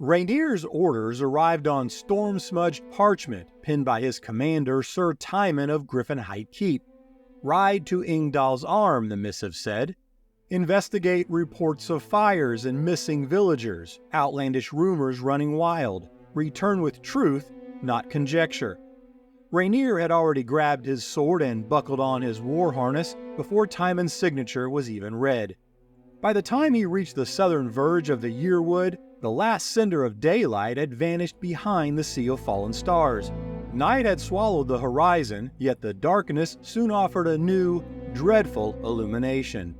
Rainier's orders arrived on storm-smudged parchment pinned by his commander Sir Timon of Griffin Height Keep. Ride to Ingdal's Arm, the missive said. Investigate reports of fires and missing villagers, outlandish rumors running wild. Return with truth, not conjecture. Rainier had already grabbed his sword and buckled on his war harness before Timon's signature was even read. By the time he reached the southern verge of the Yuirwood, the last cinder of daylight had vanished behind the sea of fallen stars. Night had swallowed the horizon, yet the darkness soon offered a new, dreadful illumination.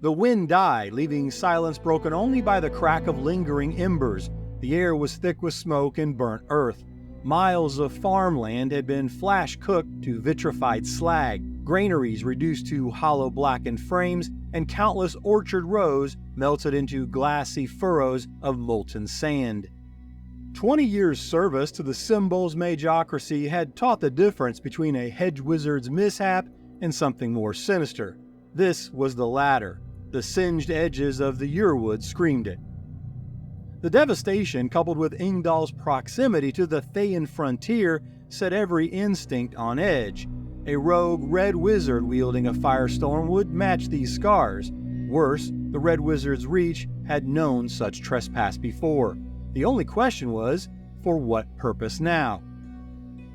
The wind died, leaving silence broken only by the crack of lingering embers. The air was thick with smoke and burnt earth. Miles of farmland had been flash-cooked to vitrified slag, granaries reduced to hollow blackened frames, and countless orchard rows melted into glassy furrows of molten sand. 20 years' service to the Symbol's magocracy had taught the difference between a hedge wizard's mishap and something more sinister. This was the latter. The singed edges of the Yuirwood screamed it. The devastation, coupled with Ingdal's proximity to the Thayan frontier, set every instinct on edge. A rogue red wizard wielding a firestorm would match these scars. Worse, the red wizard's reach had known such trespass before. The only question was, for what purpose now?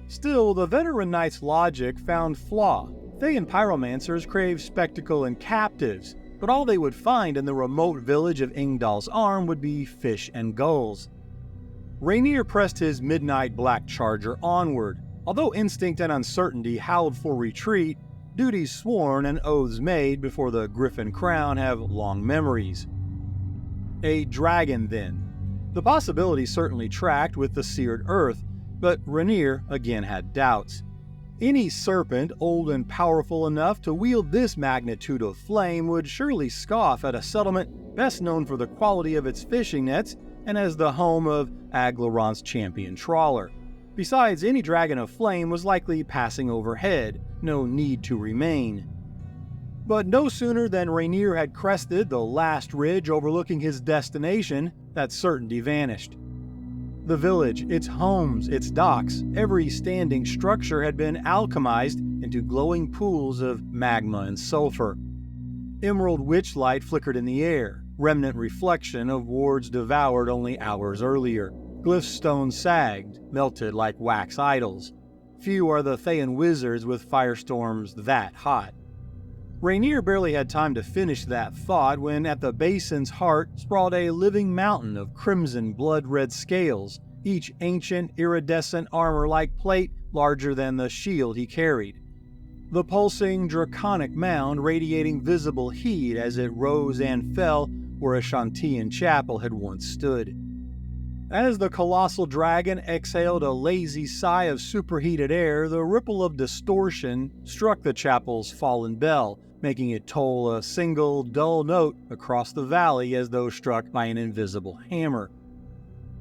Still, the veteran knight's logic found flaw. Thayan pyromancers craved spectacle and captives, but all they would find in the remote village of Ingdal's Arm would be fish and gulls. Rainier pressed his midnight black charger onward. Although instinct and uncertainty howled for retreat, duties sworn and oaths made before the Griffin Crown have long memories. A dragon, then. The possibility certainly tracked with the seared earth, but Rainier again had doubts. Any serpent old and powerful enough to wield this magnitude of flame would surely scoff at a settlement best known for the quality of its fishing nets and as the home of Aglarant's champion trawler. Besides, any dragon of flame was likely passing overhead, no need to remain. But no sooner than Rainier had crested the last ridge overlooking his destination, that certainty vanished. The village, its homes, its docks, every standing structure had been alchemized into glowing pools of magma and sulfur. Emerald witchlight flickered in the air, remnant reflection of wards devoured only hours earlier. Glyph stones sagged, melted like wax idols. Few are the Thayan wizards with firestorms that hot. Rainier barely had time to finish that thought when at the basin's heart sprawled a living mountain of crimson blood-red scales, each ancient iridescent armor-like plate larger than the shield he carried. The pulsing draconic mound radiating visible heat as it rose and fell where a Shantian chapel had once stood. As the colossal dragon exhaled a lazy sigh of superheated air, the ripple of distortion struck the chapel's fallen bell, making it toll a single, dull note across the valley as though struck by an invisible hammer.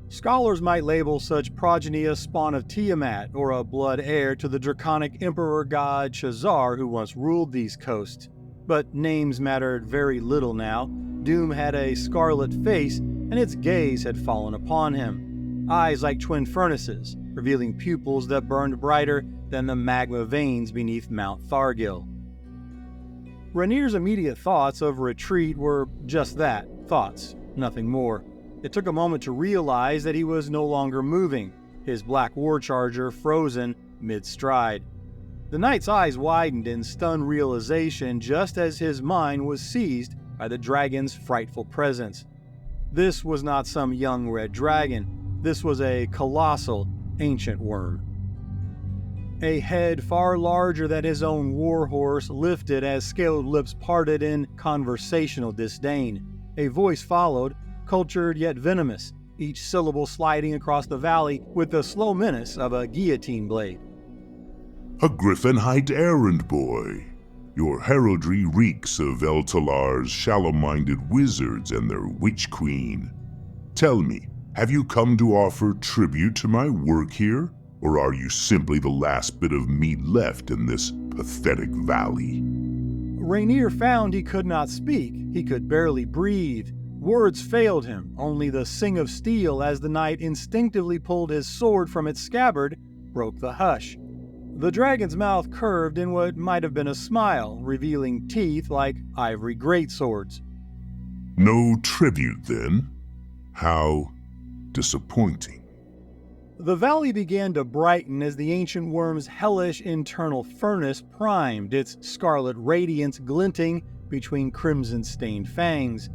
Scholars might label such progeny a spawn of Tiamat or a blood heir to the draconic emperor god Chazar who once ruled these coasts. But names mattered very little now. Doom had a scarlet face, and its gaze had fallen upon him. Eyes like twin furnaces, revealing pupils that burned brighter than the magma veins beneath Mount Thargil. Rainier's immediate thoughts of retreat were just that, thoughts, nothing more. It took a moment to realize that he was no longer moving, his black war charger frozen mid-stride. The knight's eyes widened in stunned realization just as his mind was seized by the dragon's frightful presence. This was not some young red dragon. This was a colossal, ancient wyrm. A head far larger than his own warhorse lifted as scaled lips parted in conversational disdain. A voice followed, cultured yet venomous, each syllable sliding across the valley with the slow menace of a guillotine blade. A Griffin Height errand boy. Your heraldry reeks of Eltalar's shallow-minded wizards and their witch queen. Tell me, have you come to offer tribute to my work here? Or are you simply the last bit of meat left in this pathetic valley? Rainier found he could not speak. He could barely breathe. Words failed him, only the sing of steel as the knight instinctively pulled his sword from its scabbard broke the hush. The dragon's mouth curved in what might have been a smile, revealing teeth like ivory greatswords. No tribute, then? How disappointing. The valley began to brighten as the ancient worm's hellish internal furnace primed, its scarlet radiance glinting between crimson-stained fangs.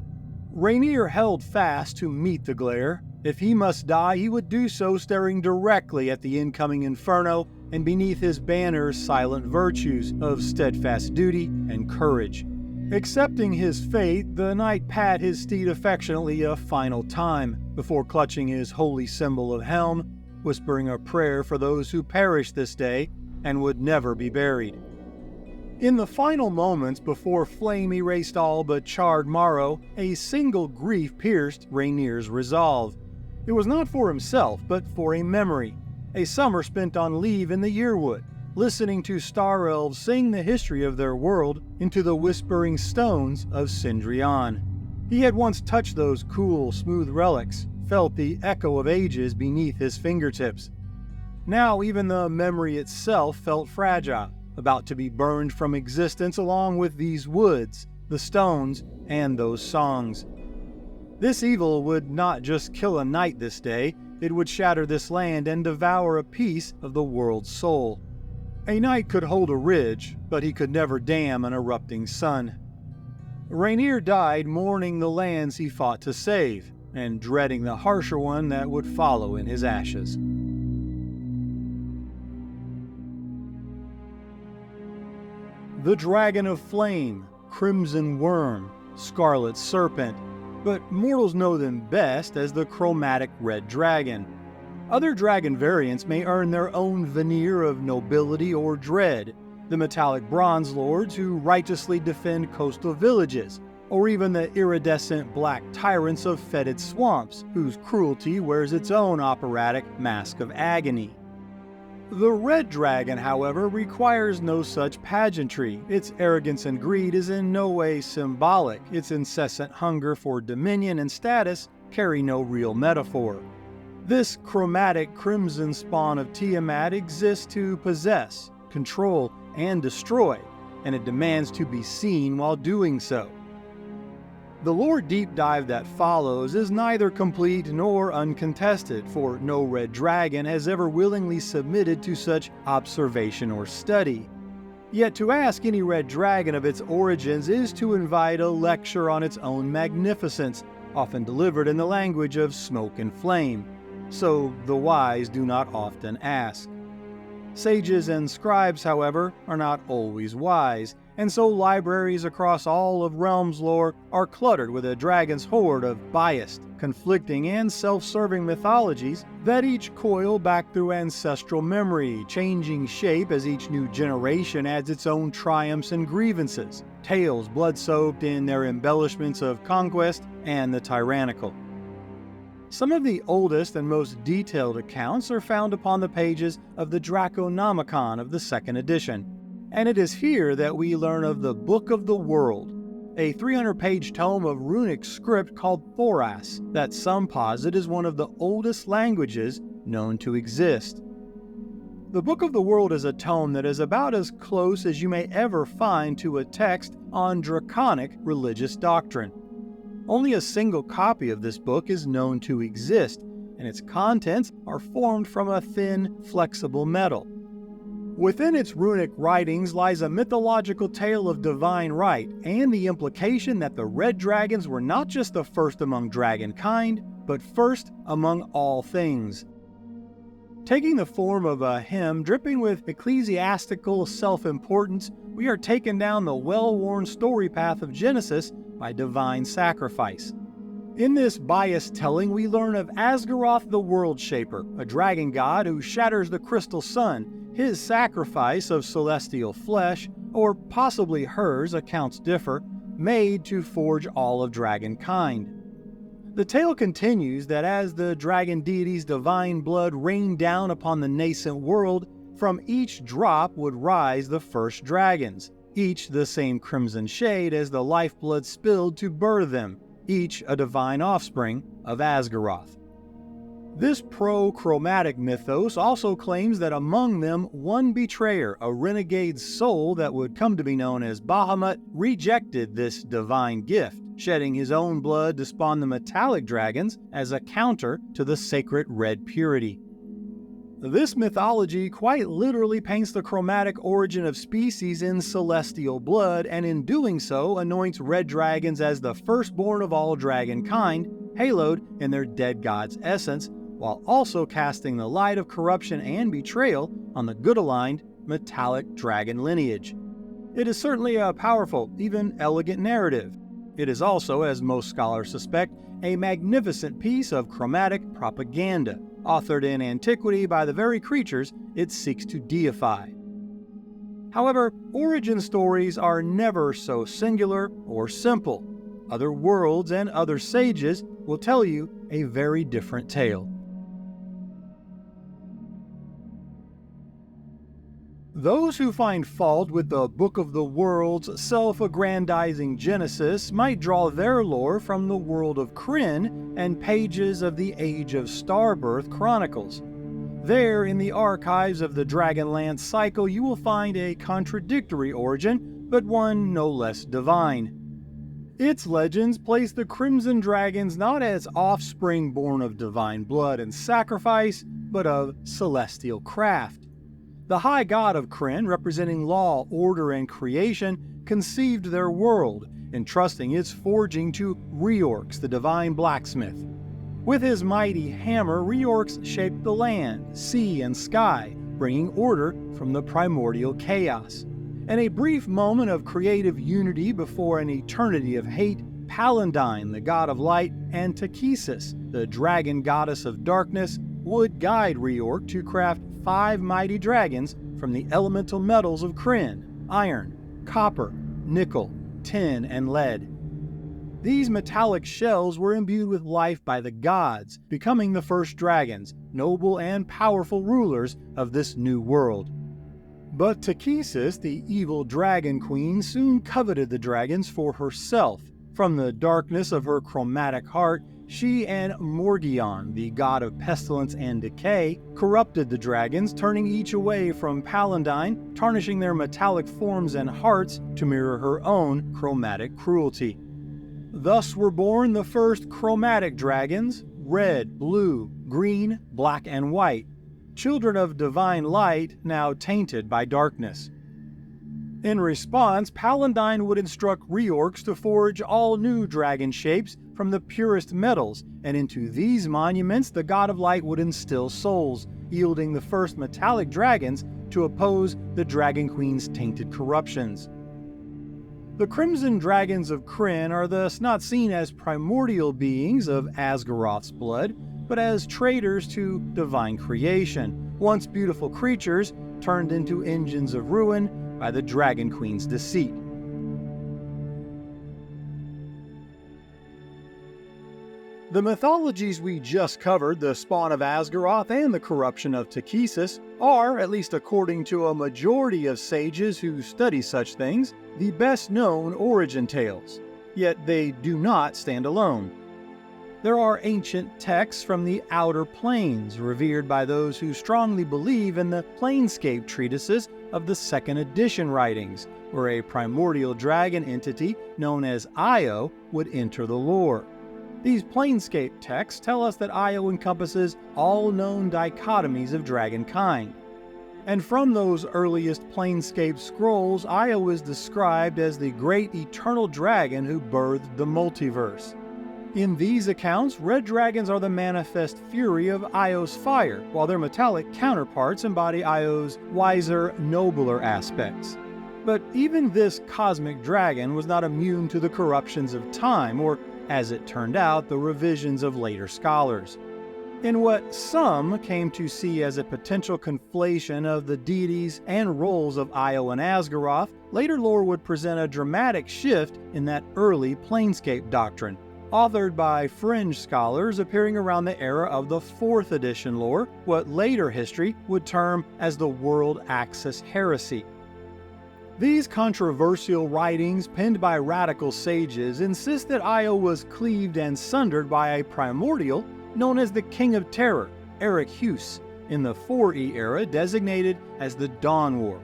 Rainier held fast to meet the glare. If he must die, he would do so staring directly at the incoming inferno and beneath his banner's silent virtues of steadfast duty and courage. Accepting his fate, the knight pat his steed affectionately a final time before clutching his holy symbol of helm, whispering a prayer for those who perished this day and would never be buried. In the final moments before flame erased all but charred marrow, a single grief pierced Rainier's resolve. It was not for himself, but for a memory, a summer spent on leave in the Yuirwood, listening to star elves sing the history of their world into the whispering stones of Sindrian. He had once touched those cool, smooth relics, felt the echo of ages beneath his fingertips. Now even the memory itself felt fragile, about to be burned from existence along with these woods, the stones, and those songs. This evil would not just kill a knight this day, it would shatter this land and devour a piece of the world's soul. A knight could hold a ridge, but he could never dam an erupting sun. Rainier died mourning the lands he fought to save, and dreading the harsher one that would follow in his ashes. The Dragon of Flame, Crimson Worm, Scarlet Serpent, but mortals know them best as the chromatic Red Dragon. Other dragon variants may earn their own veneer of nobility or dread, the metallic bronze lords who righteously defend coastal villages, or even the iridescent black tyrants of fetid swamps, whose cruelty wears its own operatic mask of agony. The Red Dragon, however, requires no such pageantry. Its arrogance and greed is in no way symbolic. Its incessant hunger for dominion and status carry no real metaphor. This chromatic crimson spawn of Tiamat exists to possess, control, and destroy, and it demands to be seen while doing so. The lore deep dive that follows is neither complete nor uncontested, for no red dragon has ever willingly submitted to such observation or study. Yet to ask any red dragon of its origins is to invite a lecture on its own magnificence, often delivered in the language of smoke and flame. So the wise do not often ask. Sages and scribes, however, are not always wise, and so libraries across all of Realmslore are cluttered with a dragon's hoard of biased, conflicting, and self-serving mythologies that each coil back through ancestral memory, changing shape as each new generation adds its own triumphs and grievances, tales blood-soaked in their embellishments of conquest and the tyrannical. Some of the oldest and most detailed accounts are found upon the pages of the Draconomicon of the 2nd edition, and it is here that we learn of the Book of the World, a 300-page tome of runic script called Avarice that some posit is one of the oldest languages known to exist. The Book of the World is a tome that is about as close as you may ever find to a text on draconic religious doctrine. Only a single copy of this book is known to exist, and its contents are formed from a thin, flexible metal. Within its runic writings lies a mythological tale of divine right, and the implication that the red dragons were not just the first among dragonkind, but first among all things. Taking the form of a hymn dripping with ecclesiastical self-importance, we are taken down the well-worn story path of Genesis by divine sacrifice. In this biased telling, we learn of Asgorath the World Shaper, a dragon god who shatters the crystal sun, his sacrifice of celestial flesh, or possibly hers, accounts differ, made to forge all of dragonkind. The tale continues that as the dragon deity's divine blood rained down upon the nascent world, from each drop would rise the first dragons, each the same crimson shade as the lifeblood spilled to birth them, each a divine offspring of Asgorath. This pro-chromatic mythos also claims that among them one betrayer, a renegade soul that would come to be known as Bahamut, rejected this divine gift, shedding his own blood to spawn the metallic dragons as a counter to the sacred red purity. This mythology quite literally paints the chromatic origin of species in celestial blood, and in doing so anoints red dragons as the firstborn of all dragonkind, haloed in their dead god's essence, while also casting the light of corruption and betrayal on the good-aligned metallic dragon lineage. It is certainly a powerful, even elegant narrative. It is also, as most scholars suspect, a magnificent piece of chromatic propaganda, authored in antiquity by the very creatures it seeks to deify. However, origin stories are never so singular or simple. Other worlds and other sages will tell you a very different tale. Those who find fault with the Book of the World's self-aggrandizing genesis might draw their lore from the world of Krynn and pages of the Age of Starbirth chronicles. There, in the archives of the Dragonlance cycle, you will find a contradictory origin, but one no less divine. Its legends place the Crimson Dragons not as offspring born of divine blood and sacrifice, but of celestial craft. The high god of Krynn, representing law, order, and creation, conceived their world, entrusting its forging to Reorx, the divine blacksmith. With his mighty hammer, Reorx shaped the land, sea, and sky, bringing order from the primordial chaos. In a brief moment of creative unity before an eternity of hate, Palandine, the god of light, and Takesis, the dragon goddess of darkness, would guide Reorx to craft 5 mighty dragons from the elemental metals of Krynn: iron, copper, nickel, tin, and lead. These metallic shells were imbued with life by the gods, becoming the first dragons, noble and powerful rulers of this new world. But Takesis, the evil dragon queen, soon coveted the dragons for herself. From the darkness of her chromatic heart, she and Morgion, the god of pestilence and decay, corrupted the dragons, turning each away from Palandine, tarnishing their metallic forms and hearts to mirror her own chromatic cruelty. Thus were born the first chromatic dragons: red, blue, green, black, and white, children of divine light now tainted by darkness. In response, Palandine would instruct Reorx to forge all new dragon shapes from the purest metals, and into these monuments the god of light would instill souls, yielding the first metallic dragons to oppose the Dragon Queen's tainted corruptions. The Crimson Dragons of Krynn are thus not seen as primordial beings of Asgorath's blood, but as traitors to divine creation, once beautiful creatures turned into engines of ruin by the Dragon Queen's deceit. The mythologies we just covered, the spawn of Asgorath and the corruption of Takesis, are, at least according to a majority of sages who study such things, the best known origin tales. Yet they do not stand alone. There are ancient texts from the Outer Planes, revered by those who strongly believe in the Planescape treatises of the 2nd edition writings, where a primordial dragon entity known as Io would enter the lore. These Planescape texts tell us that Io encompasses all known dichotomies of dragonkind. And from those earliest Planescape scrolls, Io is described as the great eternal dragon who birthed the multiverse. In these accounts, red dragons are the manifest fury of Io's fire, while their metallic counterparts embody Io's wiser, nobler aspects. But even this cosmic dragon was not immune to the corruptions of time, or, as it turned out, the revisions of later scholars. In what some came to see as a potential conflation of the deities and roles of Io and Asgorath, later lore would present a dramatic shift in that early Planescape doctrine, authored by fringe scholars appearing around the era of the 4th edition lore, what later history would term as the World Axis heresy. These controversial writings, penned by radical sages, insist that Io was cleaved and sundered by a primordial known as the King of Terror, Hughes, in the 4E era designated as the Dawn War.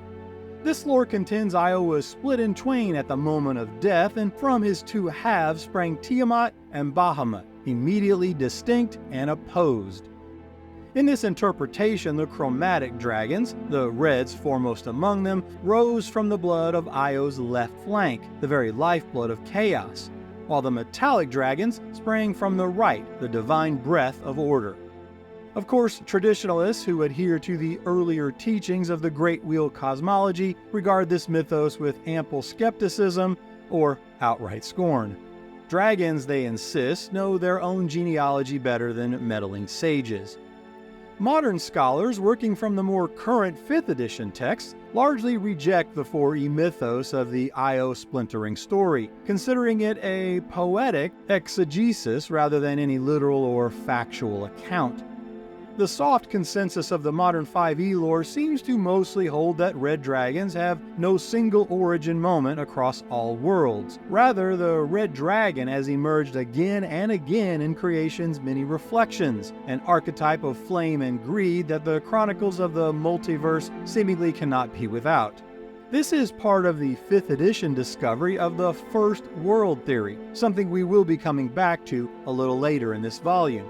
This lore contends Io was split in twain at the moment of death, and from his two halves sprang Tiamat and Bahamut, immediately distinct and opposed. In this interpretation, the chromatic dragons, the reds foremost among them, rose from the blood of Io's left flank, the very lifeblood of chaos, while the metallic dragons sprang from the right, the divine breath of order. Of course, traditionalists who adhere to the earlier teachings of the Great Wheel cosmology regard this mythos with ample skepticism or outright scorn. Dragons, they insist, know their own genealogy better than meddling sages. Modern scholars, working from the more current 5th edition texts, largely reject the 4E mythos of the Io splintering story, considering it a poetic exegesis rather than any literal or factual account. The soft consensus of the modern 5e lore seems to mostly hold that red dragons have no single origin moment across all worlds. Rather, the red dragon has emerged again and again in creation's many reflections, an archetype of flame and greed that the chronicles of the multiverse seemingly cannot be without. This is part of the 5th edition discovery of the first world theory, something we will be coming back to a little later in this volume.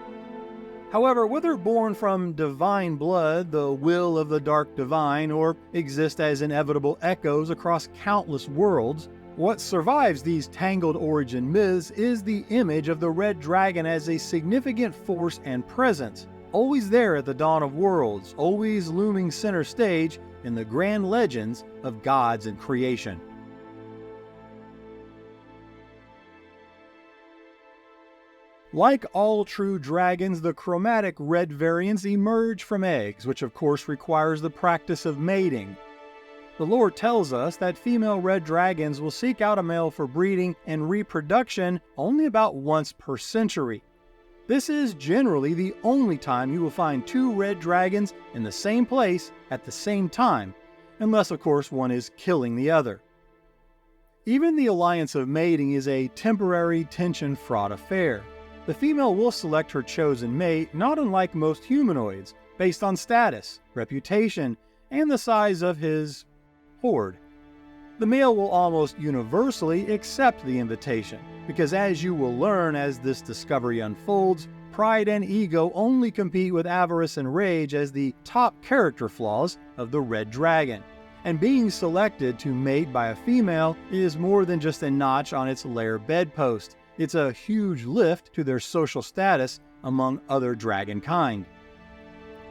However, whether born from divine blood, the will of the dark divine, or exist as inevitable echoes across countless worlds, what survives these tangled origin myths is the image of the red dragon as a significant force and presence, always there at the dawn of worlds, always looming center stage in the grand legends of gods and creation. Like all true dragons, the chromatic red variants emerge from eggs, which of course requires the practice of mating. The lore tells us that female red dragons will seek out a male for breeding and reproduction only about once per century. This is generally the only time you will find two red dragons in the same place at the same time, unless of course one is killing the other. Even the alliance of mating is a temporary tension-fraught affair. The female will select her chosen mate, not unlike most humanoids, based on status, reputation, and the size of his hoard. The male will almost universally accept the invitation, because as you will learn as this discovery unfolds, pride and ego only compete with avarice and rage as the top character flaws of the red dragon. And being selected to mate by a female is more than just a notch on its lair bedpost. It's a huge lift to their social status among other dragon kind.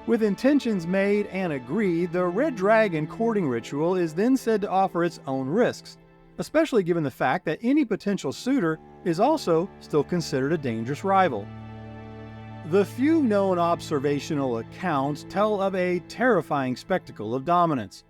With intentions made and agreed, the red dragon courting ritual is then said to offer its own risks, especially given the fact that any potential suitor is also still considered a dangerous rival. The few known observational accounts tell of a terrifying spectacle of dominance.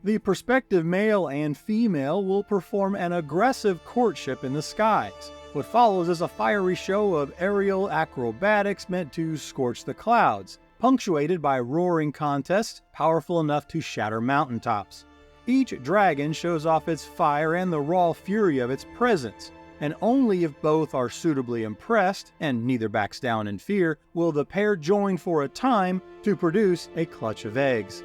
The prospective male and female will perform an aggressive courtship in the skies. What follows is a fiery show of aerial acrobatics meant to scorch the clouds, punctuated by roaring contests powerful enough to shatter mountaintops. Each dragon shows off its fire and the raw fury of its presence, and only if both are suitably impressed, and neither backs down in fear, will the pair join for a time to produce a clutch of eggs.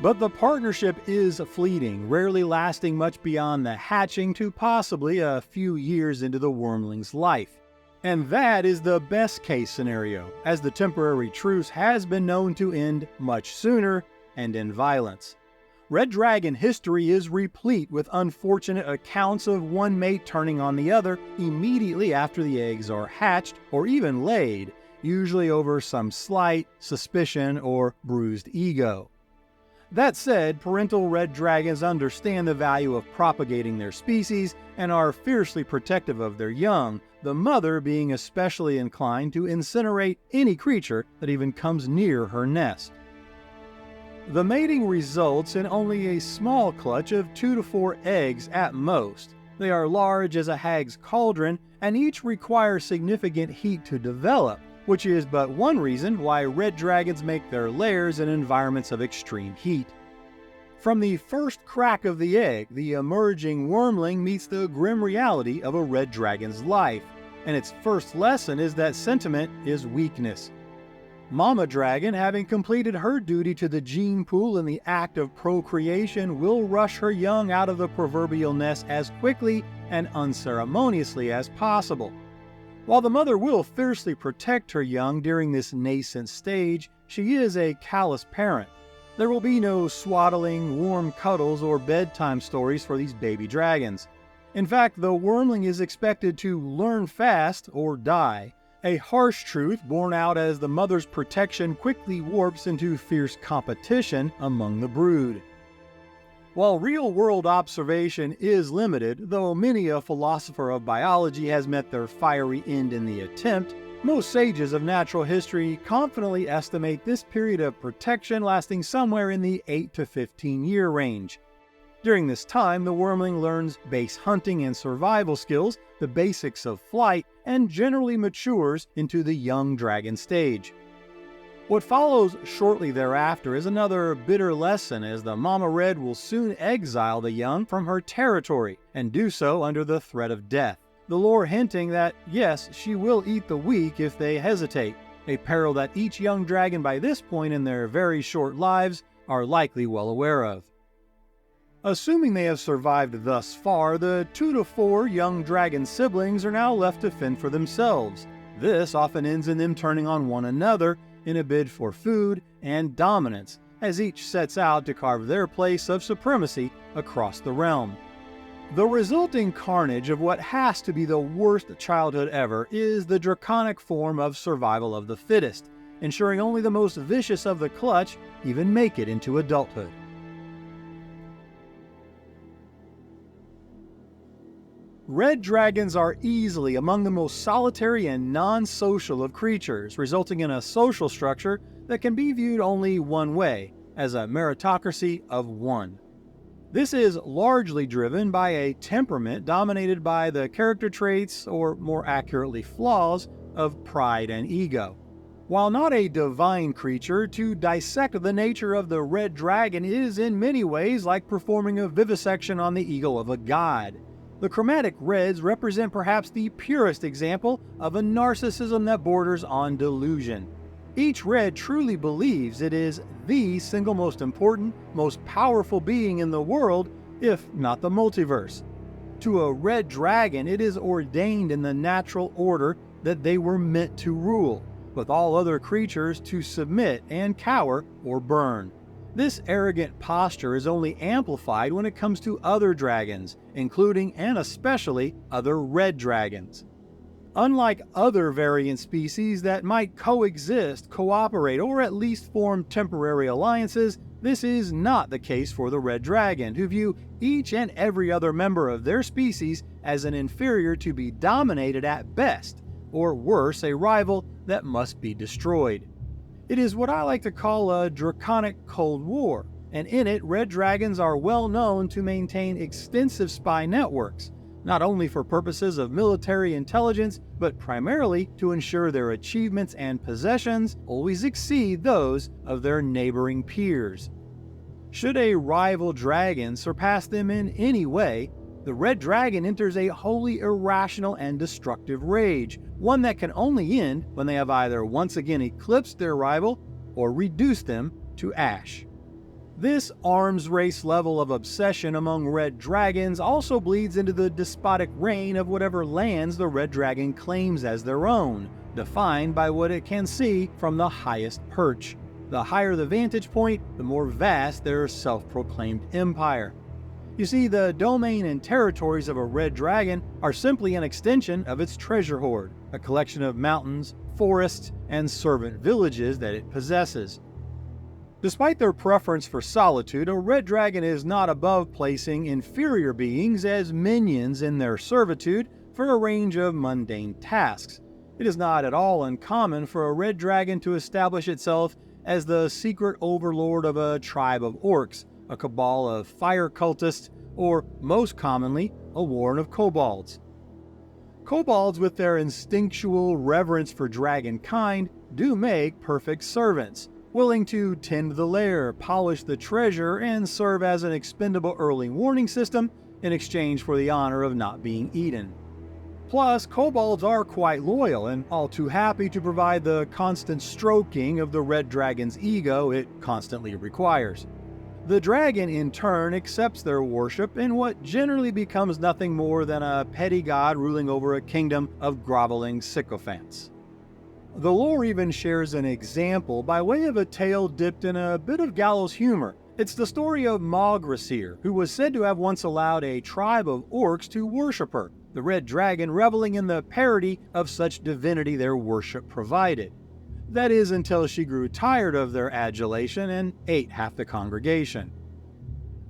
But the partnership is fleeting, rarely lasting much beyond the hatching to possibly a few years into the wormling's life. And that is the best case scenario, as the temporary truce has been known to end much sooner and in violence. Red Dragon history is replete with unfortunate accounts of one mate turning on the other immediately after the eggs are hatched or even laid, usually over some slight, suspicion, or bruised ego. That said, parental red dragons understand the value of propagating their species and are fiercely protective of their young, the mother being especially inclined to incinerate any creature that even comes near her nest. The mating results in only a small clutch of 2 to 4 eggs at most. They are large as a hag's cauldron and each require significant heat to develop, which is but one reason why red dragons make their lairs in environments of extreme heat. From the first crack of the egg, the emerging wormling meets the grim reality of a red dragon's life, and its first lesson is that sentiment is weakness. Mama Dragon, having completed her duty to the gene pool in the act of procreation, will rush her young out of the proverbial nest as quickly and unceremoniously as possible. While the mother will fiercely protect her young during this nascent stage, she is a callous parent. There will be no swaddling, warm cuddles, or bedtime stories for these baby dragons. In fact, the wormling is expected to learn fast or die, a harsh truth borne out as the mother's protection quickly warps into fierce competition among the brood. While real-world observation is limited, though many a philosopher of biology has met their fiery end in the attempt, most sages of natural history confidently estimate this period of protection lasting somewhere in the 8 to 15-year range. During this time, the wormling learns base hunting and survival skills, the basics of flight, and generally matures into the young dragon stage. What follows shortly thereafter is another bitter lesson, as the Mama Red will soon exile the young from her territory, and do so under the threat of death. The lore hinting that, yes, she will eat the weak if they hesitate, a peril that each young dragon by this point in their very short lives are likely well aware of. Assuming they have survived thus far, the 2 to 4 young dragon siblings are now left to fend for themselves. This often ends in them turning on one another in a bid for food and dominance, as each sets out to carve their place of supremacy across the realm. The resulting carnage of what has to be the worst childhood ever is the draconic form of survival of the fittest, ensuring only the most vicious of the clutch even make it into adulthood. Red dragons are easily among the most solitary and non-social of creatures, resulting in a social structure that can be viewed only one way, as a meritocracy of one. This is largely driven by a temperament dominated by the character traits, or more accurately flaws, of pride and ego. While not a divine creature, to dissect the nature of the red dragon is in many ways like performing a vivisection on the ego of a god. The chromatic reds represent perhaps the purest example of a narcissism that borders on delusion. Each red truly believes it is the single most important, most powerful being in the world, if not the multiverse. To a red dragon, it is ordained in the natural order that they were meant to rule, with all other creatures to submit and cower or burn. This arrogant posture is only amplified when it comes to other dragons, including and especially other red dragons. Unlike other variant species that might coexist, cooperate, or at least form temporary alliances, this is not the case for the red dragon, who view each and every other member of their species as an inferior to be dominated at best, or worse, a rival that must be destroyed. It is what I like to call a draconic Cold War, and in it, red dragons are well known to maintain extensive spy networks, not only for purposes of military intelligence, but primarily to ensure their achievements and possessions always exceed those of their neighboring peers. Should a rival dragon surpass them in any way, the red dragon enters a wholly irrational and destructive rage, one that can only end when they have either once again eclipsed their rival or reduced them to ash. This arms race level of obsession among red dragons also bleeds into the despotic reign of whatever lands the red dragon claims as their own, defined by what it can see from the highest perch. The higher the vantage point, the more vast their self-proclaimed empire. You see, the domain and territories of a red dragon are simply an extension of its treasure hoard, a collection of mountains, forests, and servant villages that it possesses. Despite their preference for solitude, a red dragon is not above placing inferior beings as minions in their servitude for a range of mundane tasks. It is not at all uncommon for a red dragon to establish itself as the secret overlord of a tribe of orcs, a cabal of fire cultists, or, most commonly, a warren of kobolds. Kobolds, with their instinctual reverence for dragonkind, do make perfect servants, willing to tend the lair, polish the treasure, and serve as an expendable early warning system in exchange for the honor of not being eaten. Plus, kobolds are quite loyal and all too happy to provide the constant stroking of the red dragon's ego it constantly requires. The dragon, in turn, accepts their worship in what generally becomes nothing more than a petty god ruling over a kingdom of groveling sycophants. The lore even shares an example by way of a tale dipped in a bit of gallows humor. It's the story of Malgrasir, who was said to have once allowed a tribe of orcs to worship her, the red dragon reveling in the parody of such divinity their worship provided. That is, until she grew tired of their adulation and ate half the congregation.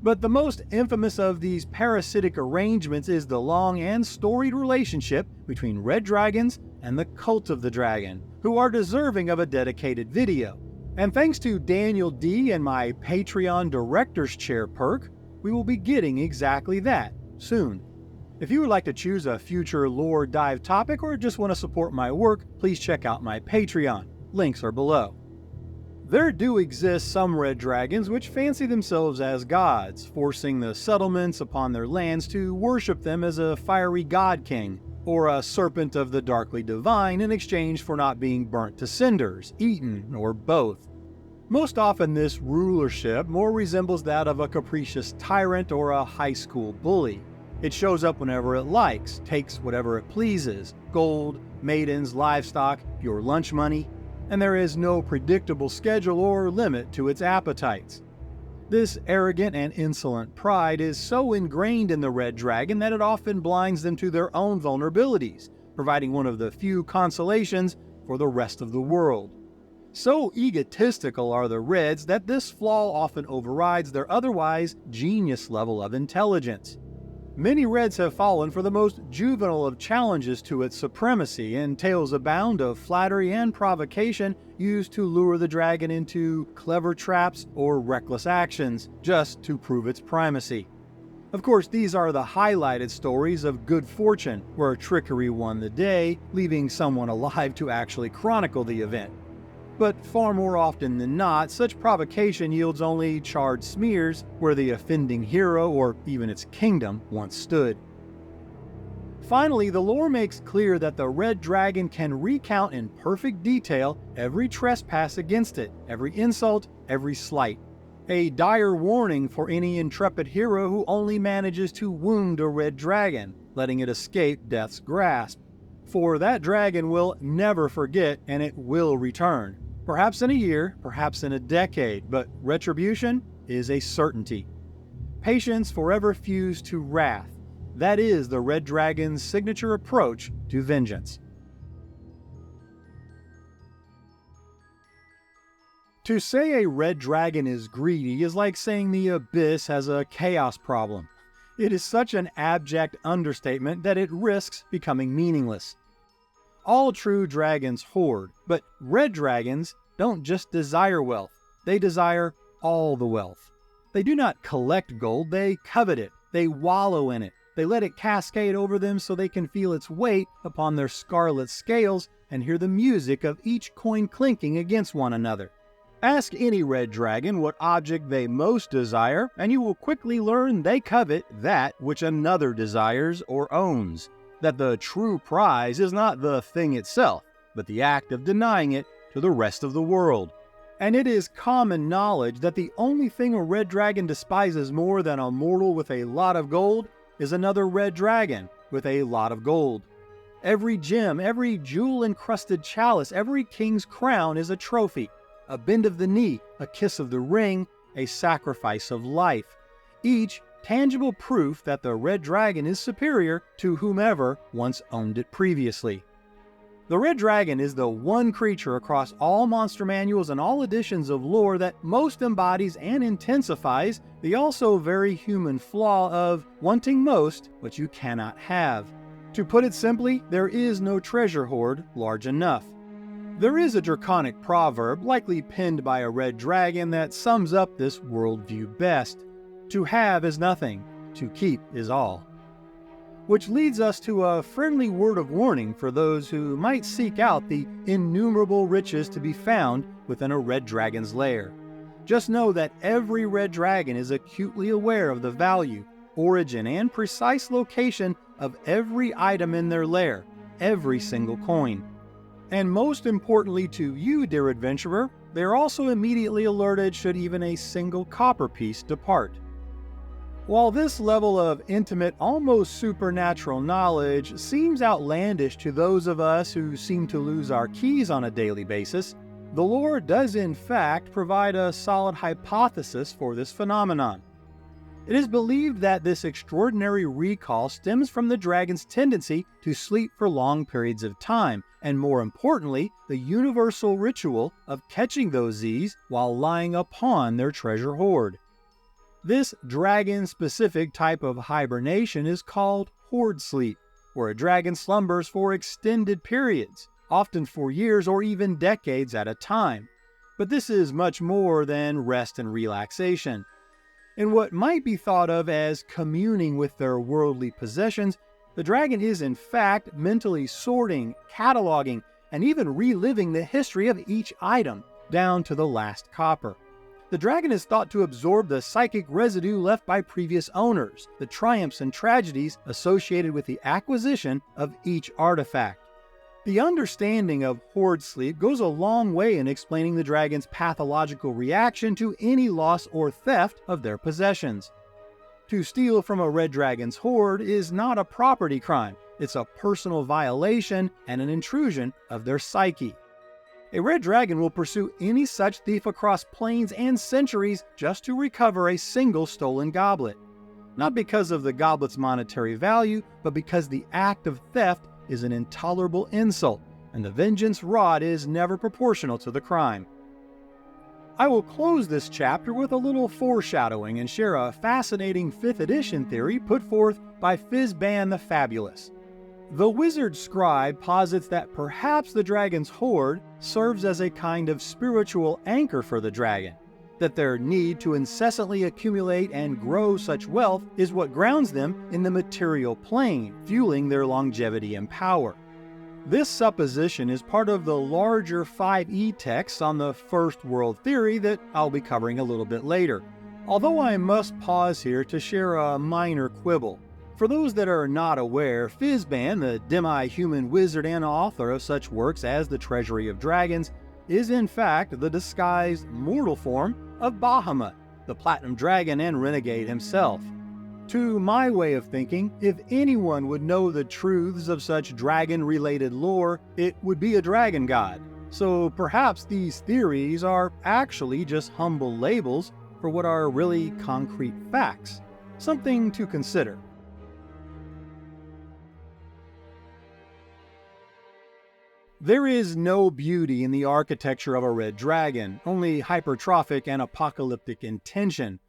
But the most infamous of these parasitic arrangements is the long and storied relationship between red dragons and the cult of the dragon, who are deserving of a dedicated video. And thanks to Daniel D and my Patreon Director's Chair perk, we will be getting exactly that soon. If you would like to choose a future lore dive topic or just want to support my work, please check out my Patreon. Links are below. There do exist some red dragons which fancy themselves as gods, forcing the settlements upon their lands to worship them as a fiery god king, or a serpent of the darkly divine in exchange for not being burnt to cinders, eaten, or both. Most often this rulership more resembles that of a capricious tyrant or a high school bully. It shows up whenever it likes, takes whatever it pleases, gold, maidens, livestock, your lunch money, and there is no predictable schedule or limit to its appetites. This arrogant and insolent pride is so ingrained in the red dragon that it often blinds them to their own vulnerabilities, providing one of the few consolations for the rest of the world. So egotistical are the reds that this flaw often overrides their otherwise genius level of intelligence. Many reds have fallen for the most juvenile of challenges to its supremacy, and tales abound of flattery and provocation used to lure the dragon into clever traps or reckless actions, just to prove its primacy. Of course, these are the highlighted stories of good fortune, where trickery won the day, leaving someone alive to actually chronicle the event. But far more often than not, such provocation yields only charred smears where the offending hero or even its kingdom once stood. Finally, the lore makes clear that the red dragon can recount in perfect detail every trespass against it, every insult, every slight. A dire warning for any intrepid hero who only manages to wound a red dragon, letting it escape death's grasp. For that dragon will never forget, and it will return. Perhaps in a year, perhaps in a decade, but retribution is a certainty. Patience forever fused to wrath. That is the red dragon's signature approach to vengeance. To say a red dragon is greedy is like saying the abyss has a chaos problem. It is such an abject understatement that it risks becoming meaningless. All true dragons hoard, but red dragons don't just desire wealth, they desire all the wealth. They do not collect gold, they covet it, they wallow in it, they let it cascade over them so they can feel its weight upon their scarlet scales and hear the music of each coin clinking against one another. Ask any red dragon what object they most desire, and you will quickly learn they covet that which another desires or owns. That the true prize is not the thing itself, but the act of denying it to the rest of the world. And it is common knowledge that the only thing a red dragon despises more than a mortal with a lot of gold is another red dragon with a lot of gold. Every gem, every jewel-encrusted chalice, every king's crown is a trophy, a bend of the knee, a kiss of the ring, a sacrifice of life. Each tangible proof that the red dragon is superior to whomever once owned it previously. The red dragon is the one creature across all monster manuals and all editions of lore that most embodies and intensifies the also very human flaw of wanting most what you cannot have. To put it simply, there is no treasure hoard large enough. There is a draconic proverb, likely penned by a red dragon, that sums up this worldview best. To have is nothing, to keep is all. which leads us to a friendly word of warning for those who might seek out the innumerable riches to be found within a red dragon's lair. Just know that every red dragon is acutely aware of the value, origin, and precise location of every item in their lair, every single coin. And most importantly to you, dear adventurer, they are also immediately alerted should even a single copper piece depart. While this level of intimate, almost supernatural knowledge seems outlandish to those of us who seem to lose our keys on a daily basis, the lore does in fact provide a solid hypothesis for this phenomenon. It is believed that this extraordinary recall stems from the dragon's tendency to sleep for long periods of time, and more importantly, the universal ritual of catching those Z's while lying upon their treasure hoard. This dragon-specific type of hibernation is called hoard sleep, where a dragon slumbers for extended periods, often for years or even decades at a time. But this is much more than rest and relaxation. In what might be thought of as communing with their worldly possessions, the dragon is in fact mentally sorting, cataloging, and even reliving the history of each item, down to the last copper. The dragon is thought to absorb the psychic residue left by previous owners, the triumphs and tragedies associated with the acquisition of each artifact. The understanding of hoard sleep goes a long way in explaining the dragon's pathological reaction to any loss or theft of their possessions. To steal from a red dragon's hoard is not a property crime, it's a personal violation and an intrusion of their psyche. A red dragon will pursue any such thief across plains and centuries just to recover a single stolen goblet. Not because of the goblet's monetary value, but because the act of theft is an intolerable insult, and the vengeance wrought is never proportional to the crime. I will close this chapter with a little foreshadowing and share a fascinating 5th edition theory put forth by Fizban the Fabulous. The wizard scribe posits that perhaps the dragon's hoard serves as a kind of spiritual anchor for the dragon, that their need to incessantly accumulate and grow such wealth is what grounds them in the material plane, fueling their longevity and power. This supposition is part of the larger 5e text on the First World Theory that I'll be covering a little bit later, although I must pause here to share a minor quibble. For those that are not aware, Fizban, the demi-human wizard and author of such works as The Treasury of Dragons, is in fact the disguised mortal form of Bahamut, the Platinum Dragon and Renegade himself. To my way of thinking, if anyone would know the truths of such dragon-related lore, it would be a dragon god. So perhaps these theories are actually just humble labels for what are really concrete facts. Something to consider. There is no beauty in the architecture of a red dragon, only hypertrophic and apocalyptic intention.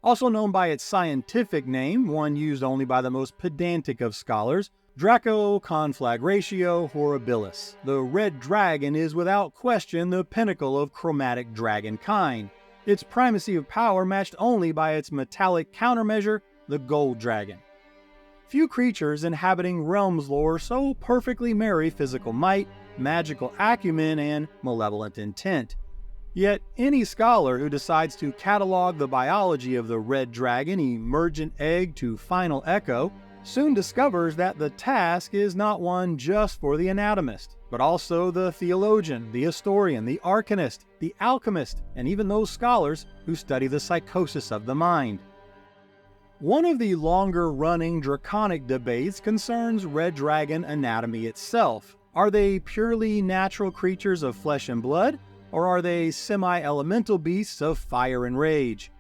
Also known by its scientific name, one used only by the most pedantic of scholars, Dracoconflagratio horribilis. The red dragon is without question the pinnacle of chromatic dragon kind, its primacy of power matched only by its metallic countermeasure, the gold dragon. Few creatures inhabiting Realmslore so perfectly marry physical might, magical acumen, and malevolent intent. Yet any scholar who decides to catalog the biology of the red dragon emergent egg to final echo soon discovers that the task is not one just for the anatomist, but also the theologian, the historian, the arcanist, the alchemist, and even those scholars who study the psychosis of the mind. One of the longer-running draconic debates concerns red dragon anatomy itself. Are they purely natural creatures of flesh and blood, or are they semi-elemental beasts of fire and rage?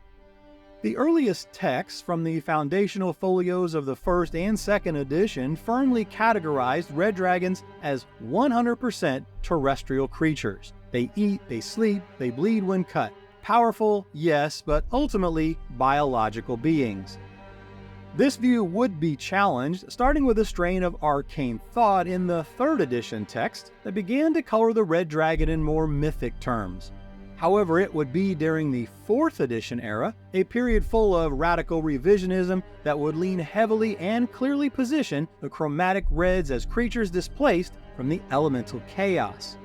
The earliest texts from the foundational folios of the 1st and 2nd edition firmly categorized red dragons as 100% terrestrial creatures. They eat, they sleep, they bleed when cut. Powerful, yes, but ultimately biological beings. This view would be challenged, starting with a strain of arcane thought in the 3rd edition text that began to color the red dragon in more mythic terms. However, it would be during the 4th edition era, a period full of radical revisionism that would lean heavily and clearly position the chromatic reds as creatures displaced from the elemental chaos.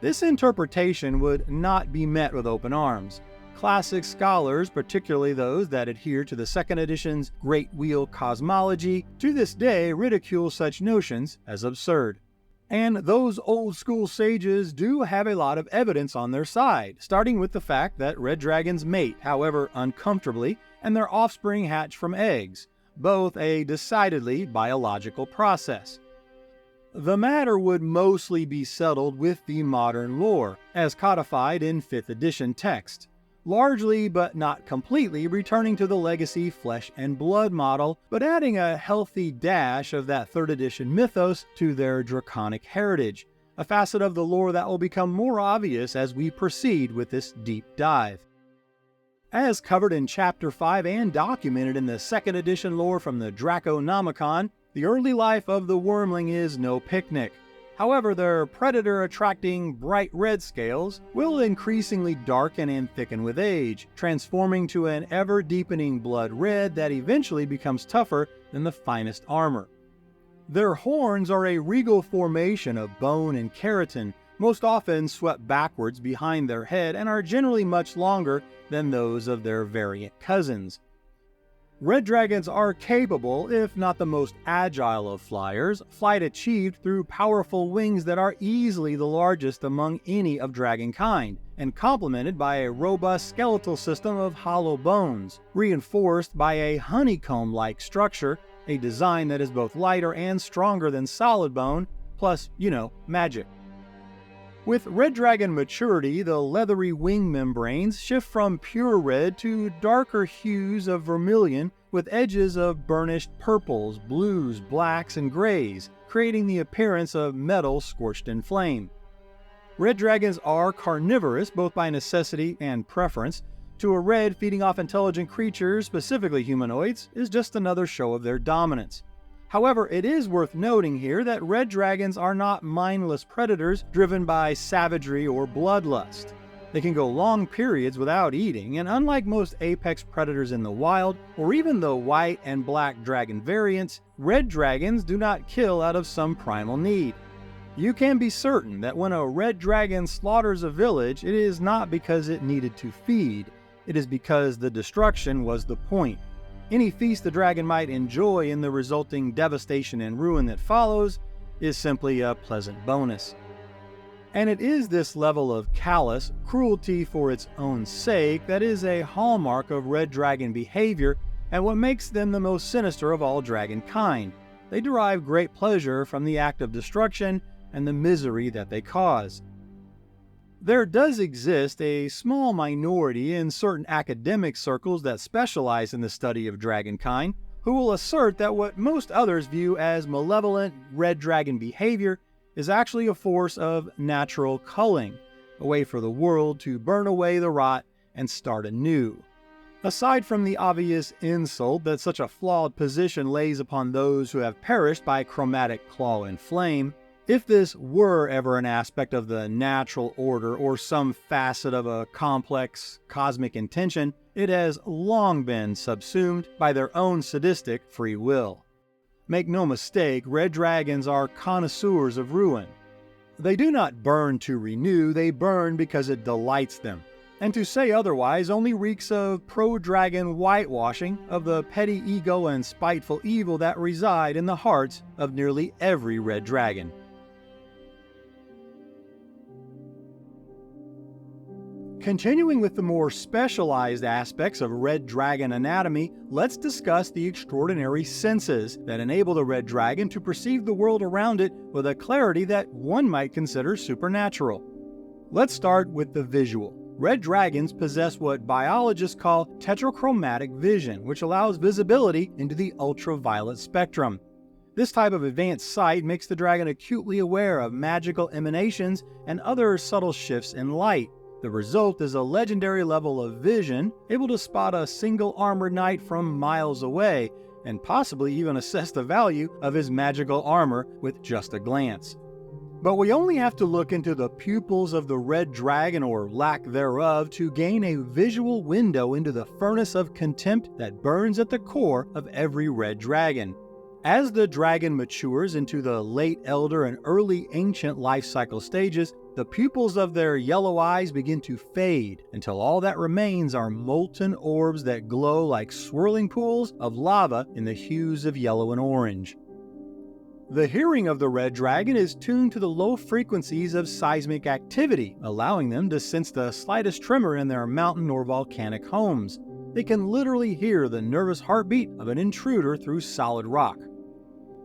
This interpretation would not be met with open arms. Classic scholars, particularly those that adhere to the 2nd edition's Great Wheel cosmology, to this day ridicule such notions as absurd. And those old school sages do have a lot of evidence on their side, starting with the fact that red dragons mate, however uncomfortably, and their offspring hatch from eggs, both a decidedly biological process. The matter would mostly be settled with the modern lore, as codified in 5th edition text, largely but not completely returning to the legacy flesh and blood model, but adding a healthy dash of that 3rd edition mythos to their draconic heritage, a facet of the lore that will become more obvious as we proceed with this deep dive. As covered in Chapter 5 and documented in the 2nd edition lore from the Draconomicon, the early life of the wyrmling is no picnic. However, their predator-attracting bright red scales will increasingly darken and thicken with age, transforming to an ever-deepening blood red that eventually becomes tougher than the finest armor. Their horns are a regal formation of bone and keratin, most often swept backwards behind their head and are generally much longer than those of their variant cousins. Red dragons are capable, if not the most agile of flyers, flight achieved through powerful wings that are easily the largest among any of dragonkind, and complemented by a robust skeletal system of hollow bones, reinforced by a honeycomb-like structure, a design that is both lighter and stronger than solid bone, plus, magic. With red dragon maturity, the leathery wing membranes shift from pure red to darker hues of vermilion with edges of burnished purples, blues, blacks, and grays, creating the appearance of metal scorched in flame. Red dragons are carnivorous both by necessity and preference. To a red feeding off intelligent creatures, specifically humanoids, is just another show of their dominance. However, it is worth noting here that red dragons are not mindless predators driven by savagery or bloodlust. They can go long periods without eating, and unlike most apex predators in the wild, or even the white and black dragon variants, red dragons do not kill out of some primal need. You can be certain that when a red dragon slaughters a village, it is not because it needed to feed, it is because the destruction was the point. Any feast the dragon might enjoy in the resulting devastation and ruin that follows is simply a pleasant bonus. And it is this level of callous cruelty for its own sake that is a hallmark of red dragon behavior and what makes them the most sinister of all dragonkind. They derive great pleasure from the act of destruction and the misery that they cause. There does exist a small minority in certain academic circles that specialize in the study of dragonkind, who will assert that what most others view as malevolent red dragon behavior is actually a force of natural culling, a way for the world to burn away the rot and start anew. Aside from the obvious insult that such a flawed position lays upon those who have perished by chromatic claw and flame, if this were ever an aspect of the natural order or some facet of a complex cosmic intention, it has long been subsumed by their own sadistic free will. Make no mistake, red dragons are connoisseurs of ruin. They do not burn to renew, they burn because it delights them. And to say otherwise only reeks of pro-dragon whitewashing of the petty ego and spiteful evil that reside in the hearts of nearly every red dragon. Continuing with the more specialized aspects of red dragon anatomy, let's discuss the extraordinary senses that enable the red dragon to perceive the world around it with a clarity that one might consider supernatural. Let's start with the visual. Red dragons possess what biologists call tetrachromatic vision, which allows visibility into the ultraviolet spectrum. This type of advanced sight makes the dragon acutely aware of magical emanations and other subtle shifts in light. The result is a legendary level of vision, able to spot a single armored knight from miles away, and possibly even assess the value of his magical armor with just a glance. But we only have to look into the pupils of the red dragon, or lack thereof, to gain a visual window into the furnace of contempt that burns at the core of every red dragon. As the dragon matures into the late elder and early ancient life cycle stages, the pupils of their yellow eyes begin to fade until all that remains are molten orbs that glow like swirling pools of lava in the hues of yellow and orange. The hearing of the red dragon is tuned to the low frequencies of seismic activity, allowing them to sense the slightest tremor in their mountain or volcanic homes. They can literally hear the nervous heartbeat of an intruder through solid rock.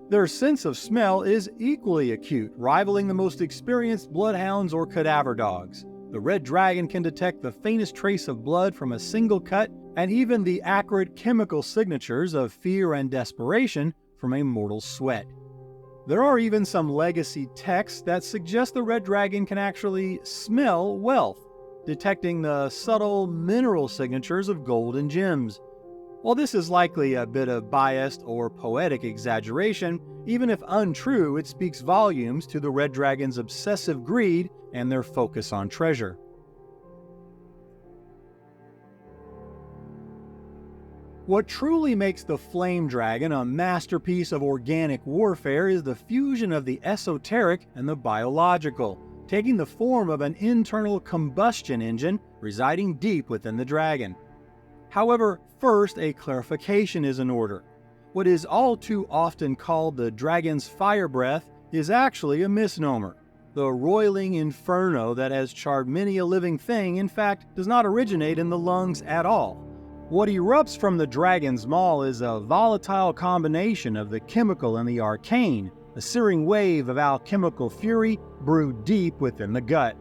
Their sense of smell is equally acute, rivaling the most experienced bloodhounds or cadaver dogs. The red dragon can detect the faintest trace of blood from a single cut, and even the acrid chemical signatures of fear and desperation from a mortal's sweat. There are even some legacy texts that suggest the red dragon can actually smell wealth, detecting the subtle mineral signatures of gold and gems. While this is likely a bit of biased or poetic exaggeration, even if untrue, it speaks volumes to the red dragon's obsessive greed and their focus on treasure. What truly makes the flame dragon a masterpiece of organic warfare is the fusion of the esoteric and the biological, taking the form of an internal combustion engine residing deep within the dragon. However, first a clarification is in order. What is all too often called the dragon's fire breath is actually a misnomer. The roiling inferno that has charred many a living thing, in fact, does not originate in the lungs at all. What erupts from the dragon's maw is a volatile combination of the chemical and the arcane, a searing wave of alchemical fury brewed deep within the gut.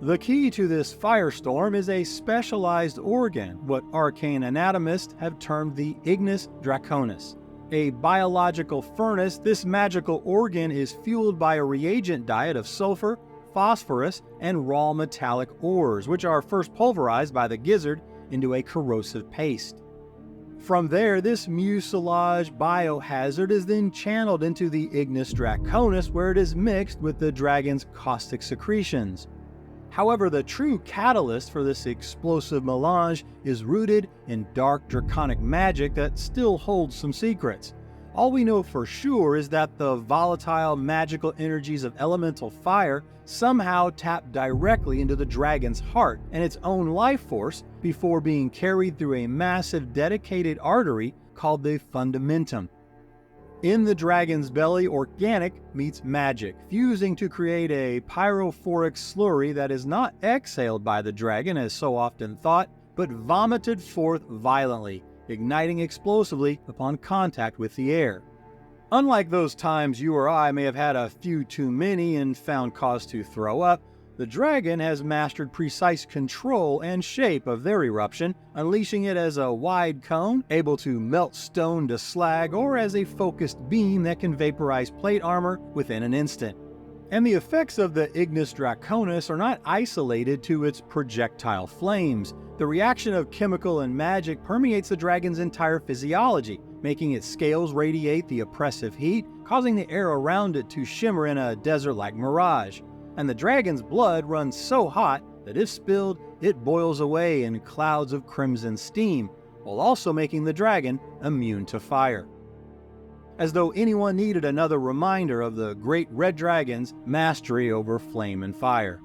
The key to this firestorm is a specialized organ, what arcane anatomists have termed the ignis draconis. A biological furnace, this magical organ is fueled by a reagent diet of sulfur, phosphorus, and raw metallic ores, which are first pulverized by the gizzard into a corrosive paste. From there, this mucilage biohazard is then channeled into the ignis draconis, where it is mixed with the dragon's caustic secretions. However, the true catalyst for this explosive melange is rooted in dark draconic magic that still holds some secrets. All we know for sure is that the volatile magical energies of elemental fire somehow tap directly into the dragon's heart and its own life force before being carried through a massive dedicated artery called the fundamentum. In the dragon's belly, organic meets magic, fusing to create a pyrophoric slurry that is not exhaled by the dragon as so often thought, but vomited forth violently, igniting explosively upon contact with the air. Unlike those times you or I may have had a few too many and found cause to throw up, the dragon has mastered precise control and shape of their eruption, unleashing it as a wide cone, able to melt stone to slag, or as a focused beam that can vaporize plate armor within an instant. And the effects of the ignis draconis are not isolated to its projectile flames. The reaction of chemical and magic permeates the dragon's entire physiology, making its scales radiate the oppressive heat, causing the air around it to shimmer in a desert-like mirage. And the dragon's blood runs so hot that if spilled, it boils away in clouds of crimson steam, while also making the dragon immune to fire. As though anyone needed another reminder of the great red dragon's mastery over flame and fire.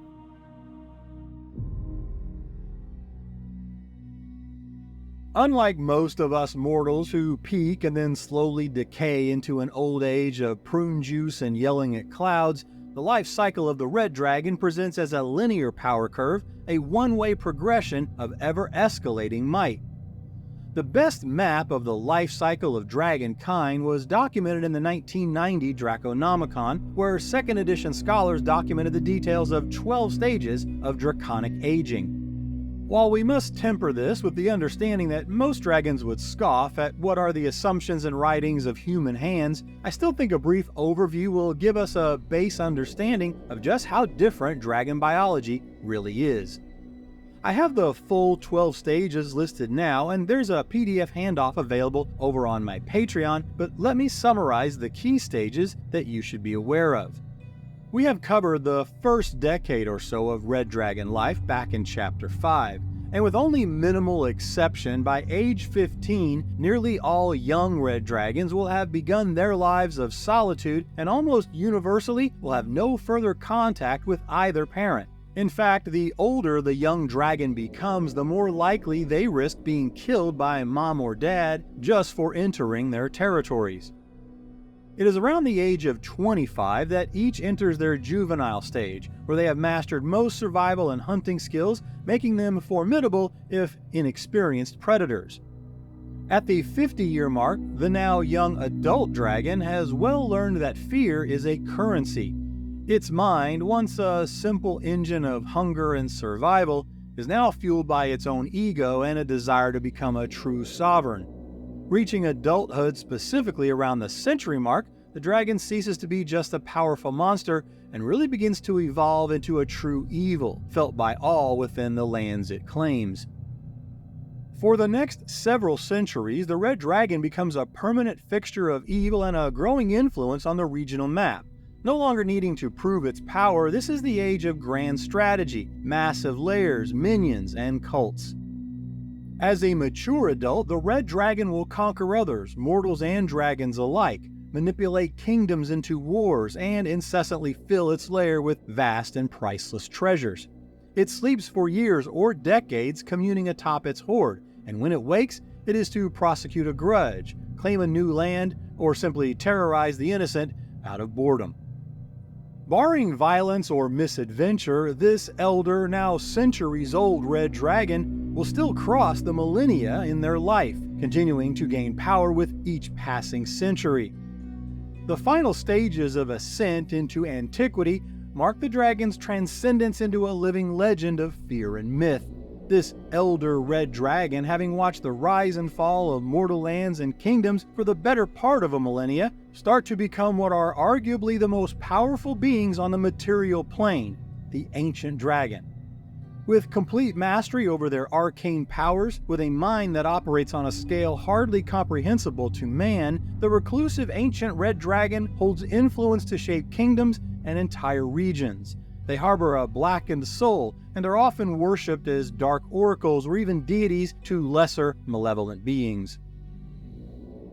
Unlike most of us mortals who peak and then slowly decay into an old age of prune juice and yelling at clouds, the life cycle of the red dragon presents as a linear power curve, a one-way progression of ever-escalating might. The best map of the life cycle of dragonkind was documented in the 1990 Draconomicon, where 2nd edition scholars documented the details of 12 stages of draconic aging. While we must temper this with the understanding that most dragons would scoff at what are the assumptions and writings of human hands, I still think a brief overview will give us a base understanding of just how different dragon biology really is. I have the full 12 stages listed now, and there's a PDF handoff available over on my Patreon, but let me summarize the key stages that you should be aware of. We have covered the first decade or so of Red Dragon life back in Chapter 5, and with only minimal exception, by age 15, nearly all young Red Dragons will have begun their lives of solitude and almost universally will have no further contact with either parent. In fact, the older the young dragon becomes, the more likely they risk being killed by mom or dad just for entering their territories. It is around the age of 25 that each enters their juvenile stage, where they have mastered most survival and hunting skills, making them formidable if inexperienced predators. At the 50-year mark, the now young adult dragon has well learned that fear is a currency. Its mind, once a simple engine of hunger and survival, is now fueled by its own ego and a desire to become a true sovereign. Reaching adulthood specifically around the century mark, the dragon ceases to be just a powerful monster and really begins to evolve into a true evil, felt by all within the lands it claims. For the next several centuries, the Red Dragon becomes a permanent fixture of evil and a growing influence on the regional map. No longer needing to prove its power, this is the age of grand strategy, massive lairs, minions, and cults. As a mature adult, the Red Dragon will conquer others, mortals and dragons alike, manipulate kingdoms into wars, and incessantly fill its lair with vast and priceless treasures. It sleeps for years or decades communing atop its hoard, and when it wakes, it is to prosecute a grudge, claim a new land, or simply terrorize the innocent out of boredom. Barring violence or misadventure, this elder, now centuries-old Red Dragon will still cross the millennia in their life, continuing to gain power with each passing century. The final stages of ascent into antiquity mark the dragon's transcendence into a living legend of fear and myth. This elder Red Dragon, having watched the rise and fall of mortal lands and kingdoms for the better part of a millennia, start to become what are arguably the most powerful beings on the material plane, the Ancient Dragon. With complete mastery over their arcane powers, with a mind that operates on a scale hardly comprehensible to man, the reclusive ancient Red Dragon holds influence to shape kingdoms and entire regions. They harbor a blackened soul, and are often worshipped as dark oracles or even deities to lesser malevolent beings.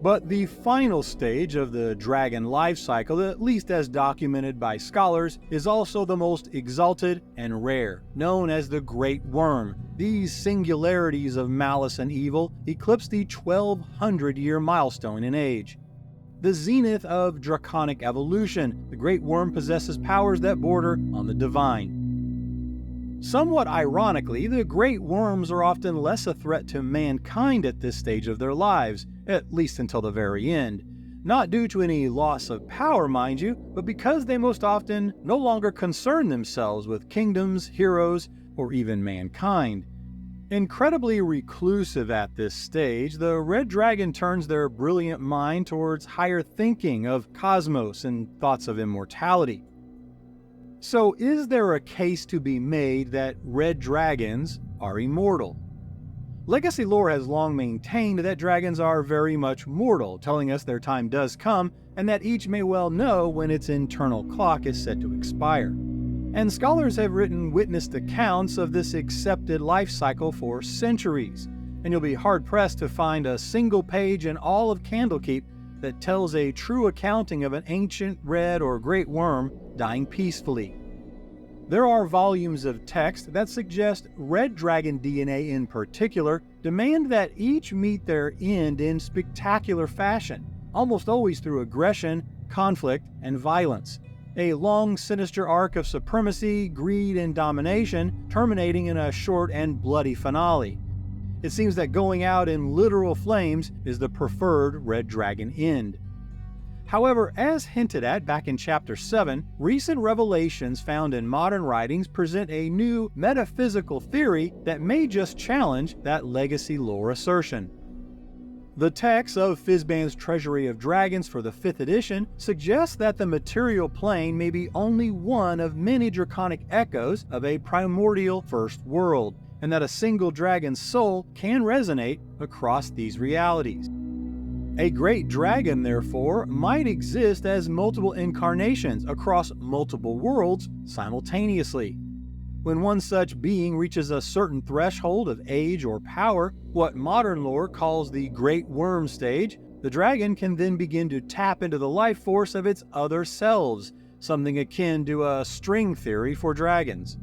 But the final stage of the dragon life cycle, at least as documented by scholars, is also the most exalted and rare, known as the Great Wyrm. These singularities of malice and evil eclipse the 1200-year milestone in age. The zenith of draconic evolution, the Great Wyrm possesses powers that border on the divine. Somewhat ironically, the Great Wyrms are often less a threat to mankind at this stage of their lives, at least until the very end. Not due to any loss of power, mind you, but because they most often no longer concern themselves with kingdoms, heroes, or even mankind. Incredibly reclusive at this stage, the Red Dragon turns their brilliant mind towards higher thinking of cosmos and thoughts of immortality. So is there a case to be made that Red Dragons are immortal? Legacy lore has long maintained that dragons are very much mortal, telling us their time does come, and that each may well know when its internal clock is set to expire. And scholars have written witnessed accounts of this accepted life cycle for centuries, and you'll be hard-pressed to find a single page in all of Candlekeep that tells a true accounting of an ancient red or great wyrm dying peacefully. There are volumes of text that suggest Red Dragon DNA in particular demand that each meet their end in spectacular fashion, almost always through aggression, conflict, and violence. A long, sinister arc of supremacy, greed, and domination, terminating in a short and bloody finale. It seems that going out in literal flames is the preferred Red Dragon end. However, as hinted at back in Chapter 7, recent revelations found in modern writings present a new metaphysical theory that may just challenge that legacy lore assertion. The text of Fizban's Treasury of Dragons for the 5th edition suggests that the material plane may be only one of many draconic echoes of a primordial first world, and that a single dragon's soul can resonate across these realities. A great dragon, therefore, might exist as multiple incarnations across multiple worlds simultaneously. When one such being reaches a certain threshold of age or power, what modern lore calls the Great Wyrm stage, the dragon can then begin to tap into the life force of its other selves, something akin to a string theory for dragons.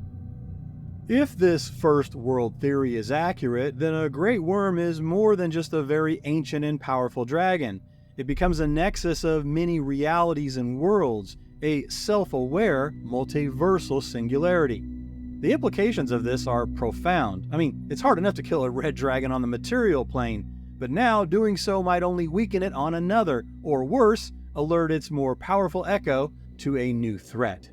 If this first world theory is accurate, then a Great Wyrm is more than just a very ancient and powerful dragon. It becomes a nexus of many realities and worlds, a self-aware, multiversal singularity. The implications of this are profound. I mean, it's hard enough to kill a red dragon on the material plane, but now doing so might only weaken it on another, or worse, alert its more powerful echo to a new threat.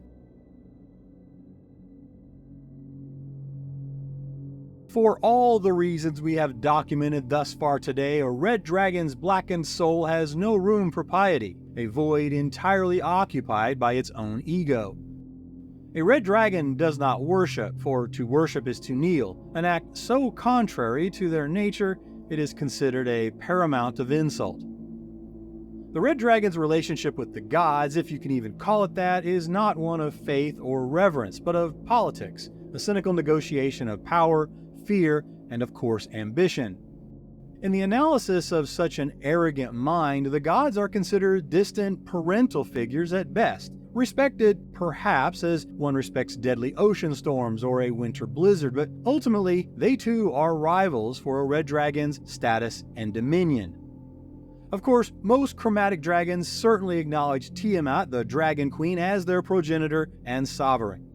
For all the reasons we have documented thus far today, a red dragon's blackened soul has no room for piety, a void entirely occupied by its own ego. A red dragon does not worship, for to worship is to kneel, an act so contrary to their nature it is considered a paramount of insult. The red dragon's relationship with the gods, if you can even call it that, is not one of faith or reverence, but of politics, a cynical negotiation of power, fear, and of course ambition. In the analysis of such an arrogant mind, the gods are considered distant parental figures at best, respected perhaps as one respects deadly ocean storms or a winter blizzard, but ultimately they too are rivals for a red dragon's status and dominion. Of course, most chromatic dragons certainly acknowledge Tiamat, the dragon queen, as their progenitor and sovereign.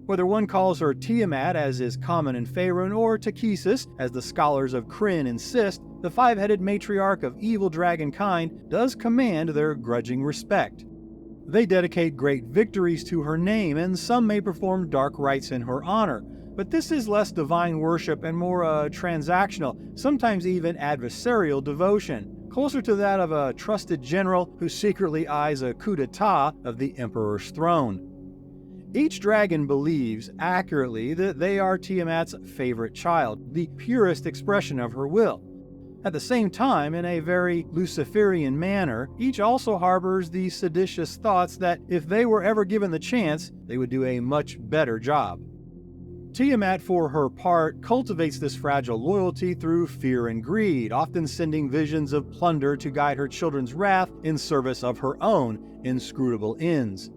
Whether one calls her Tiamat, as is common in Faerun, or Takesis, as the scholars of Krynn insist, the five-headed matriarch of evil dragon kind does command their grudging respect. They dedicate great victories to her name, and some may perform dark rites in her honor, but this is less divine worship and more transactional, sometimes even adversarial devotion, closer to that of a trusted general who secretly eyes a coup d'etat of the emperor's throne. Each dragon believes, accurately, that they are Tiamat's favorite child, the purest expression of her will. At the same time, in a very Luciferian manner, each also harbors the seditious thoughts that if they were ever given the chance, they would do a much better job. Tiamat, for her part, cultivates this fragile loyalty through fear and greed, often sending visions of plunder to guide her children's wrath in service of her own inscrutable ends.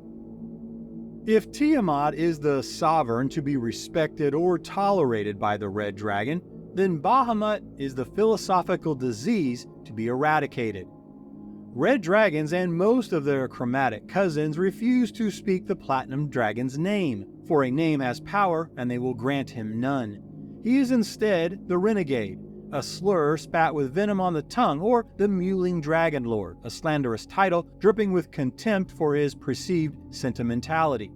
If Tiamat is the sovereign to be respected or tolerated by the red dragon, then Bahamut is the philosophical disease to be eradicated. Red dragons and most of their chromatic cousins refuse to speak the platinum dragon's name, for a name has power and they will grant him none. He is instead the renegade, a slur spat with venom on the tongue, or the mewling dragon lord, a slanderous title dripping with contempt for his perceived sentimentality.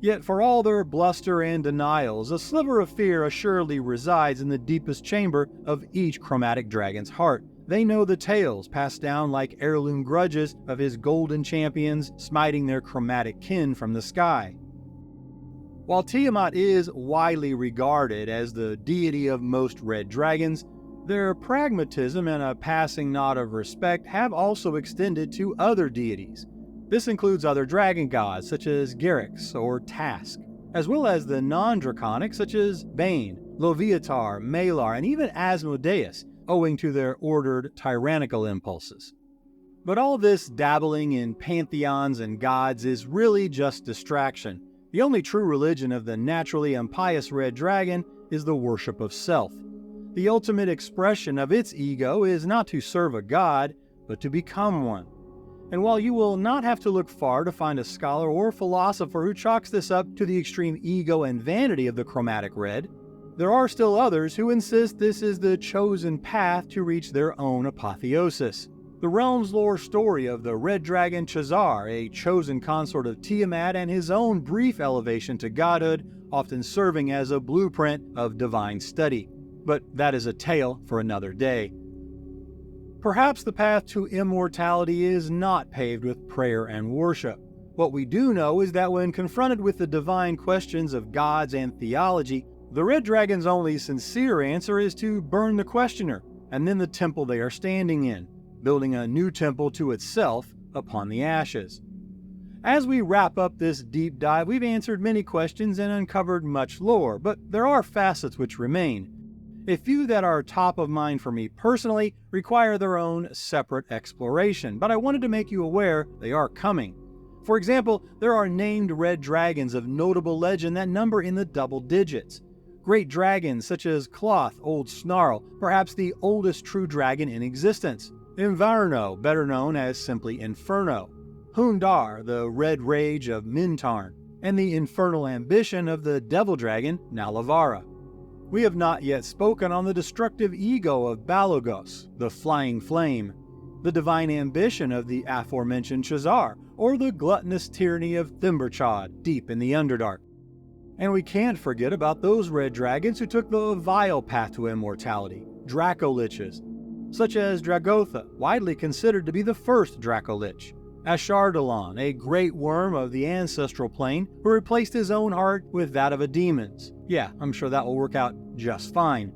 Yet for all their bluster and denials, a sliver of fear assuredly resides in the deepest chamber of each chromatic dragon's heart. They know the tales passed down like heirloom grudges of his golden champions smiting their chromatic kin from the sky. While Tiamat is widely regarded as the deity of most red dragons, their pragmatism and a passing nod of respect have also extended to other deities. This includes other dragon gods such as Garrix or Task, as well as the non-draconic such as Bane, Loviatar, Malar, and even Asmodeus, owing to their ordered tyrannical impulses. But all this dabbling in pantheons and gods is really just distraction. The only true religion of the naturally impious red dragon is the worship of self. The ultimate expression of its ego is not to serve a god, but to become one. And while you will not have to look far to find a scholar or philosopher who chalks this up to the extreme ego and vanity of the chromatic red, there are still others who insist this is the chosen path to reach their own apotheosis. The Realmslore story of the red dragon Chazar, a chosen consort of Tiamat, and his own brief elevation to godhood, often serving as a blueprint of divine study. But that is a tale for another day. Perhaps the path to immortality is not paved with prayer and worship. What we do know is that when confronted with the divine questions of gods and theology, the red dragon's only sincere answer is to burn the questioner, and then the temple they are standing in. building a new temple to itself upon the ashes. As we wrap up this deep dive, we've answered many questions and uncovered much lore, but there are facets which remain. A few that are top of mind for me personally require their own separate exploration, but I wanted to make you aware they are coming. For example, there are named red dragons of notable legend that number in the double digits. Great dragons such as Cloth, Old Snarl, perhaps the oldest true dragon in existence. Inverno, better known as simply Inferno. Hundar, the red rage of Mintarn, and the infernal ambition of the devil dragon Nalavara. We have not yet spoken on the destructive ego of Balogos, the flying flame, the divine ambition of the aforementioned Chazar, or the gluttonous tyranny of Thimberchad deep in the Underdark. And we can't forget about those red dragons who took the vile path to immortality, Draco-liches, such as Dragotha, widely considered to be the first Draco-lich. Ashardalon, a great wyrm of the ancestral plane who replaced his own heart with that of a demon's. Yeah, I'm sure that will work out just fine.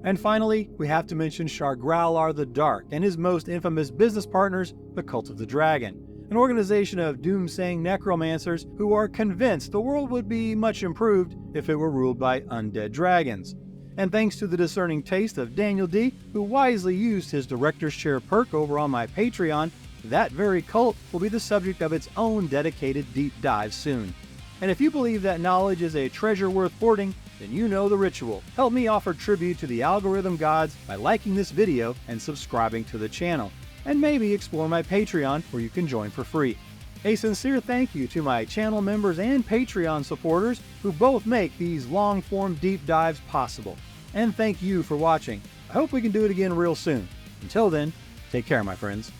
And finally, we have to mention Shargrowlar the Dark and his most infamous business partners, the Cult of the Dragon, an organization of doomsaying necromancers who are convinced the world would be much improved if it were ruled by undead dragons. And thanks to the discerning taste of Daniel D., who wisely used his director's chair perk over on my Patreon, that very cult will be the subject of its own dedicated deep dive soon. And if you believe that knowledge is a treasure worth hoarding, then you know the ritual. Help me offer tribute to the algorithm gods by liking this video and subscribing to the channel. And maybe explore my Patreon where you can join for free. A sincere thank you to my channel members and Patreon supporters who both make these long-form deep dives possible. And thank you for watching. I hope we can do it again real soon. Until then, take care, my friends.